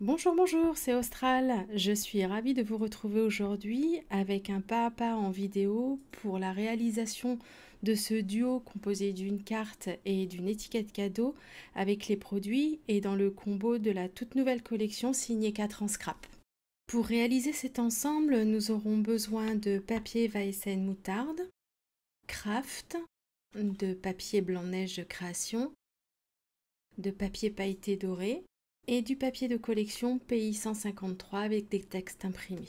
Bonjour, bonjour, c'est Austral. Je suis ravie de vous retrouver aujourd'hui avec un pas à pas en vidéo pour la réalisation de ce duo composé d'une carte et d'une étiquette cadeau avec les produits et dans le combo de la toute nouvelle collection signée 4 en scrap. Pour réaliser cet ensemble, nous aurons besoin de papier Weissen moutarde, craft, de papier blanc-neige de création, de papier pailleté doré, et du papier de collection PI 153 avec des textes imprimés.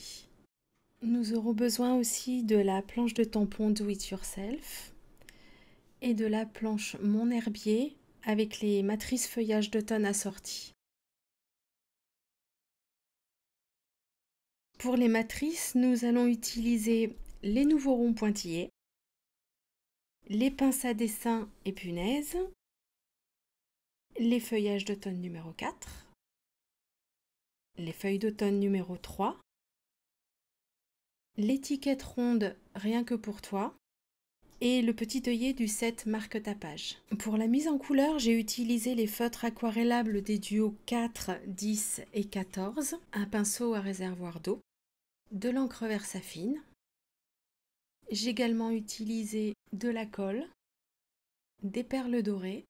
Nous aurons besoin aussi de la planche de tampon Do It Yourself et de la planche Mon Herbier avec les matrices feuillage d'automne assorties. Pour les matrices, nous allons utiliser les nouveaux ronds pointillés, les pinces à dessin et punaises, les feuillages d'automne numéro 4, les feuilles d'automne numéro 3, l'étiquette ronde Rien que pour toi et le petit œillet du set Marque ta page. Pour la mise en couleur, j'ai utilisé les feutres aquarellables des duos 4, 10 et 14, un pinceau à réservoir d'eau, de l'encre Versafine. J'ai également utilisé de la colle, des perles dorées,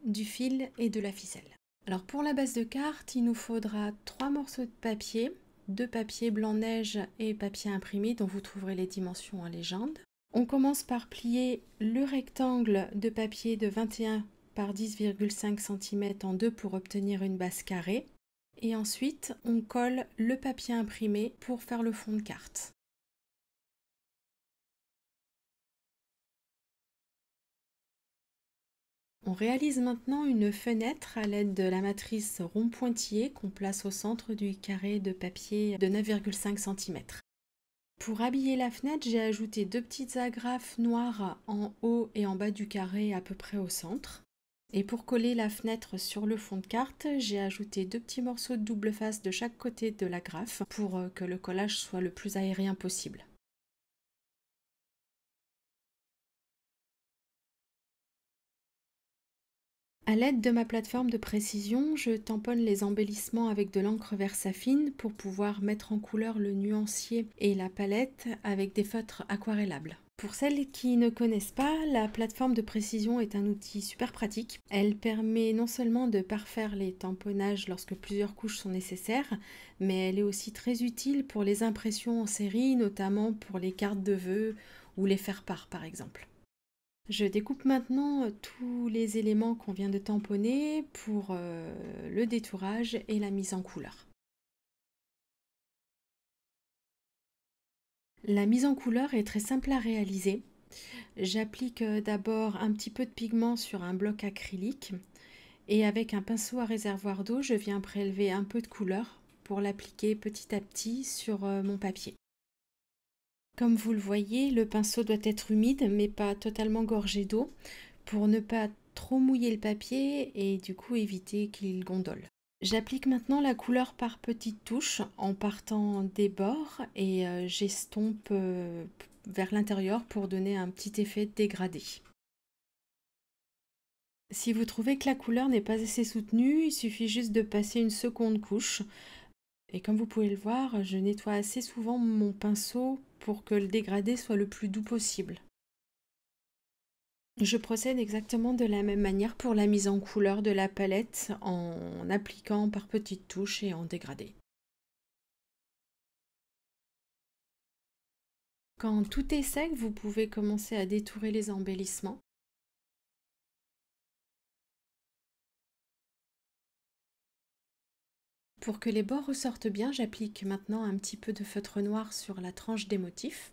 du fil et de la ficelle. Alors pour la base de carte, il nous faudra 3 morceaux de papier, 2 papiers blanc-neige et papier imprimé dont vous trouverez les dimensions en légende. On commence par plier le rectangle de papier de 21 par 10,5 cm en deux pour obtenir une base carrée. Et ensuite, on colle le papier imprimé pour faire le fond de carte. On réalise maintenant une fenêtre à l'aide de la matrice rond pointillé qu'on place au centre du carré de papier de 9,5 cm. Pour habiller la fenêtre, j'ai ajouté 2 petites agrafes noires en haut et en bas du carré à peu près au centre. Et pour coller la fenêtre sur le fond de carte, j'ai ajouté 2 petits morceaux de double face de chaque côté de l'agrafe pour que le collage soit le plus aérien possible. À l'aide de ma plateforme de précision, je tamponne les embellissements avec de l'encre Versafine pour pouvoir mettre en couleur le nuancier et la palette avec des feutres aquarellables. Pour celles qui ne connaissent pas, la plateforme de précision est un outil super pratique. Elle permet non seulement de parfaire les tamponnages lorsque plusieurs couches sont nécessaires, mais elle est aussi très utile pour les impressions en série, notamment pour les cartes de vœux ou les faire-part par exemple. Je découpe maintenant tous les éléments qu'on vient de tamponner pour le détourage et la mise en couleur. La mise en couleur est très simple à réaliser. J'applique d'abord un petit peu de pigment sur un bloc acrylique et avec un pinceau à réservoir d'eau, je viens prélever un peu de couleur pour l'appliquer petit à petit sur mon papier. Comme vous le voyez, le pinceau doit être humide mais pas totalement gorgé d'eau pour ne pas trop mouiller le papier et du coup éviter qu'il gondole. J'applique maintenant la couleur par petites touches en partant des bords et j'estompe vers l'intérieur pour donner un petit effet dégradé. Si vous trouvez que la couleur n'est pas assez soutenue, il suffit juste de passer une seconde couche. Et comme vous pouvez le voir, je nettoie assez souvent mon pinceau pour que le dégradé soit le plus doux possible. Je procède exactement de la même manière pour la mise en couleur de la palette en appliquant par petites touches et en dégradé. Quand tout est sec, vous pouvez commencer à détourer les embellissements. Pour que les bords ressortent bien, j'applique maintenant un petit peu de feutre noir sur la tranche des motifs.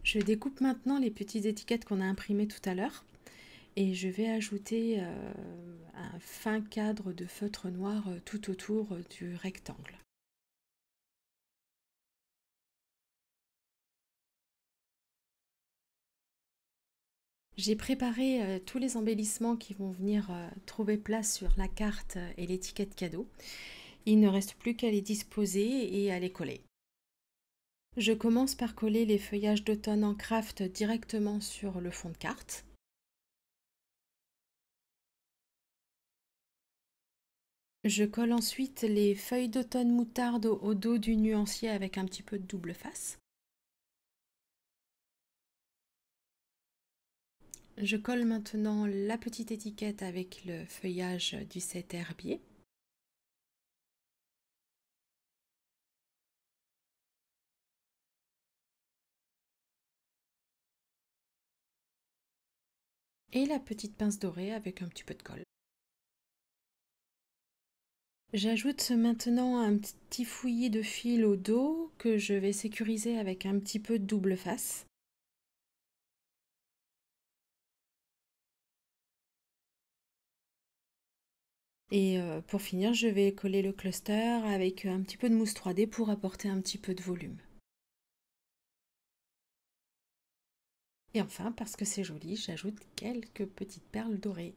Je découpe maintenant les petites étiquettes qu'on a imprimées tout à l'heure et je vais ajouter un fin cadre de feutre noir tout autour du rectangle. J'ai préparé tous les embellissements qui vont venir trouver place sur la carte et l'étiquette cadeau. Il ne reste plus qu'à les disposer et à les coller. Je commence par coller les feuillages d'automne en craft directement sur le fond de carte. Je colle ensuite les feuilles d'automne moutarde au dos du nuancier avec un petit peu de double face. Je colle maintenant la petite étiquette avec le feuillage du 7 herbier. Et la petite pince dorée avec un petit peu de colle. J'ajoute maintenant un petit fouillis de fil au dos que je vais sécuriser avec un petit peu de double face. Et pour finir, je vais coller le cluster avec un petit peu de mousse 3D pour apporter un petit peu de volume. Et enfin, parce que c'est joli, j'ajoute quelques petites perles dorées.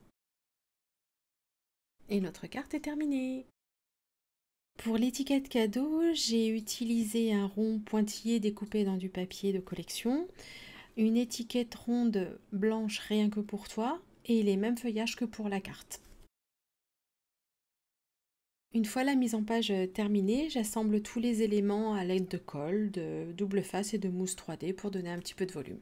Et notre carte est terminée. Pour l'étiquette cadeau, j'ai utilisé un rond pointillé découpé dans du papier de collection, une étiquette ronde blanche rien que pour toi et les mêmes feuillages que pour la carte. Une fois la mise en page terminée, j'assemble tous les éléments à l'aide de colle, de double face et de mousse 3D pour donner un petit peu de volume.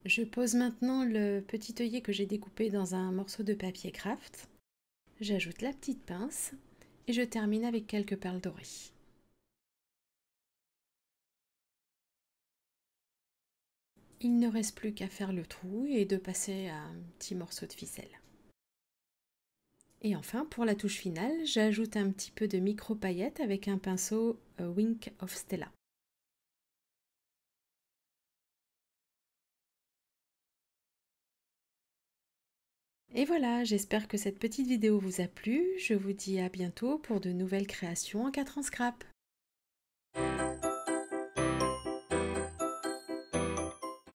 Je pose maintenant le petit œillet que j'ai découpé dans un morceau de papier craft. J'ajoute la petite pince et je termine avec quelques perles dorées. Il ne reste plus qu'à faire le trou et de passer à un petit morceau de ficelle. Et enfin, pour la touche finale, j'ajoute un petit peu de micro paillettes avec un pinceau Wink of Stella. Et voilà, j'espère que cette petite vidéo vous a plu. Je vous dis à bientôt pour de nouvelles créations en 4 en scrap.